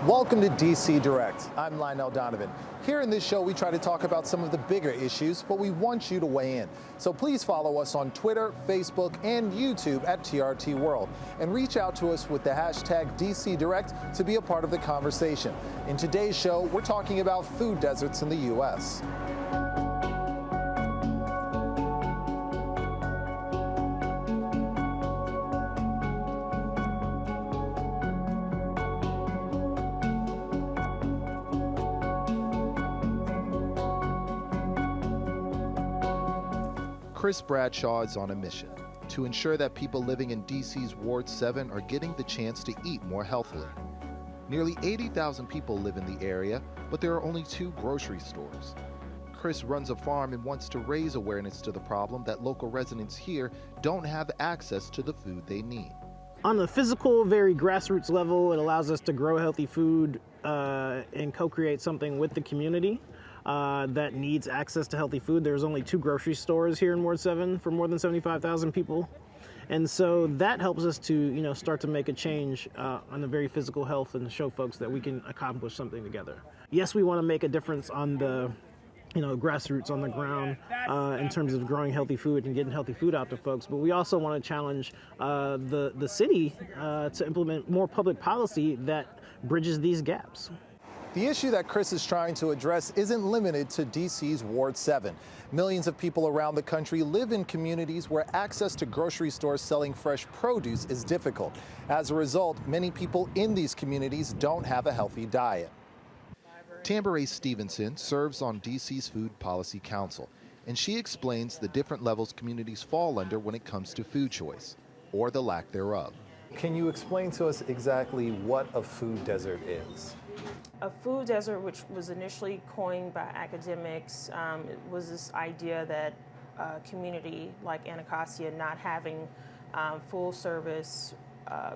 Welcome to DC Direct. I'm Lionel Donovan. Here in this show, we try to talk about some of the bigger issues, but we want you to weigh in. So please follow us on Twitter, Facebook, and YouTube at TRT World, and reach out to us with the hashtag DC Direct to be a part of the conversation. In today's show, we're talking about food deserts in the U.S. Chris Bradshaw is on a mission to ensure that people living in DC's Ward 7 are getting the chance to eat more healthily. Nearly 80,000 people live in the area, but there are only 2 grocery stores. Chris runs a farm and wants to raise awareness to the problem that local residents here don't have access to the food they need. On the physical, very grassroots level, it allows us to grow healthy food and co-create something with the community that needs access to healthy food. There's only 2 grocery stores here in Ward 7 for more than 75,000 people. And so that helps us to, start to make a change on the very physical health and show folks that we can accomplish something together. Yes, we want to make a difference on the grassroots on the ground in terms of growing healthy food and getting healthy food out to folks. But we also want to challenge the city to implement more public policy that bridges these gaps. The issue that Chris is trying to address isn't limited to DC's Ward 7. Millions of people around the country live in communities where access to grocery stores selling fresh produce is difficult. As a result, many people in these communities don't have a healthy diet. Tambra Stevenson serves on DC's Food Policy Council, and she explains the different levels communities fall under when it comes to food choice, or the lack thereof. Can you explain to us exactly what a food desert is? A food desert, which was initially coined by academics, it was this idea that a community like Anacostia not having full service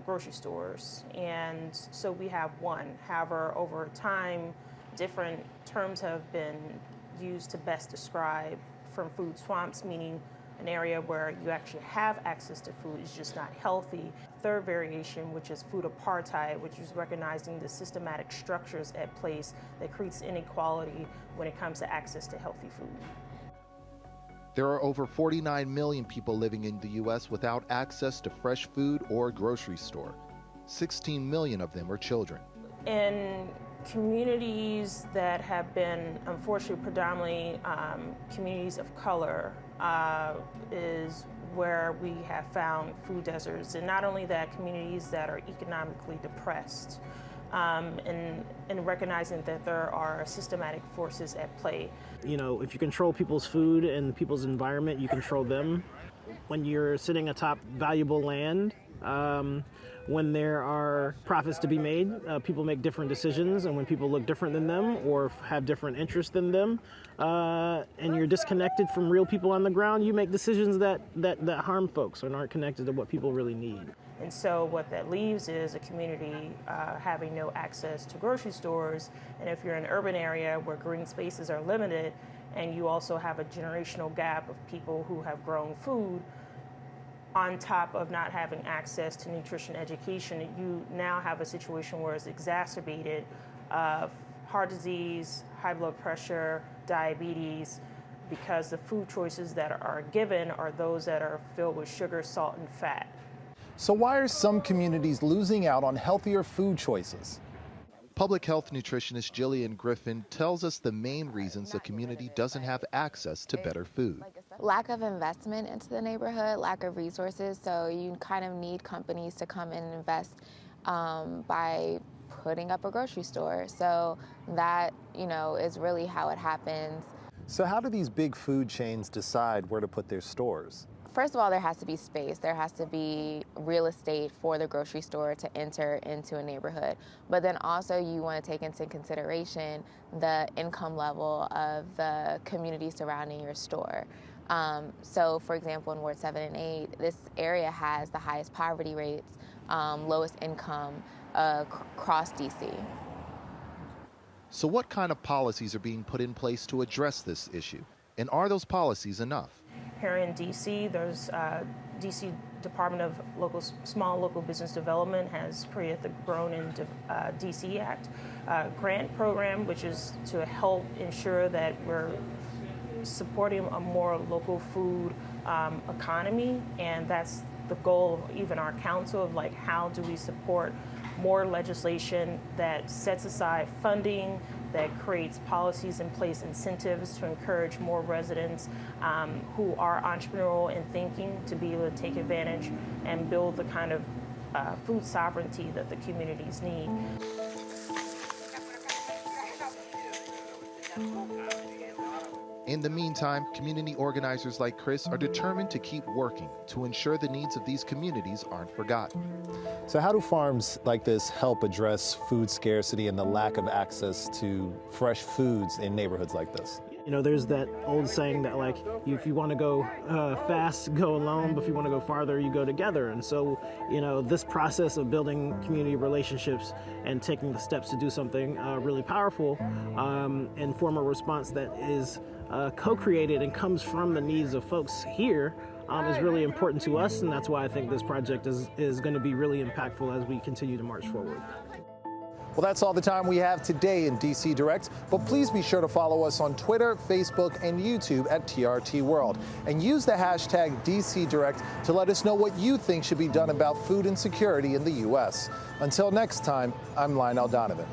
grocery stores. And so we have one. However, over time, different terms have been used to best describe from food swamps, meaning an area where you actually have access to food is just not healthy. Third variation, which is food apartheid, which is recognizing the systematic structures at place that creates inequality when it comes to access to healthy food. There are over 49 million people living in the U.S. without access to fresh food or grocery store. 16 million of them are children. In communities that have been, unfortunately, predominantly communities of color, is where we have found food deserts. And not only that, communities that are economically depressed, and recognizing that there are systematic forces at play. If you control people's food and people's environment, you control them. When you're sitting atop valuable land, when there are profits to be made, people make different decisions, and when people look different than them or have different interests than them, and you're disconnected from real people on the ground, you make decisions that harm folks and aren't connected to what people really need. And so what that leaves is a community having no access to grocery stores, and if you're in an urban area where green spaces are limited, and you also have a generational gap of people who have grown food, on top of not having access to nutrition education, you now have a situation where it's exacerbated of heart disease, high blood pressure, diabetes, because the food choices that are given are those that are filled with sugar, salt, and fat. So why are some communities losing out on healthier food choices? Public health nutritionist Jillian Griffith tells us the main reasons the community doesn't have access to better food. Lack of investment into the neighborhood, lack of resources, so you kind of need companies to come in and invest by putting up a grocery store. So that, is really how it happens. So how do these big food chains decide where to put their stores? First of all, there has to be space. There has to be real estate for the grocery store to enter into a neighborhood. But then also you want to take into consideration the income level of the community surrounding your store. So for example, in Ward 7 and 8, this area has the highest poverty rates, lowest income across DC. So what kind of policies are being put in place to address this issue? And are those policies enough? Here in DC, there's DC Department of Small Local Business Development has created the Grown in DC Act grant program, which is to help ensure that we're supporting a more local food economy, and that's the goal of even our council of like, how do we support more legislation that sets aside funding, that creates policies in place, incentives to encourage more residents who are entrepreneurial in thinking to be able to take advantage and build the kind of food sovereignty that the communities need. In the meantime, community organizers like Chris are determined to keep working to ensure the needs of these communities aren't forgotten. So how do farms like this help address food scarcity and the lack of access to fresh foods in neighborhoods like this? You know, there's that old saying that like, if you want to go fast, go alone, but if you want to go farther, you go together. And so, you know, this process of building community relationships and taking the steps to do something really powerful and form a response that is co-created and comes from the needs of folks here is really important to us, and that's why I think this project is going to be really impactful as we continue to march forward. Well, that's all the time we have today in DC Direct, but please be sure to follow us on Twitter, Facebook, and YouTube at TRT World, and use the hashtag DC Direct to let us know what you think should be done about food insecurity in the U.S. Until next time, I'm Lionel Donovan.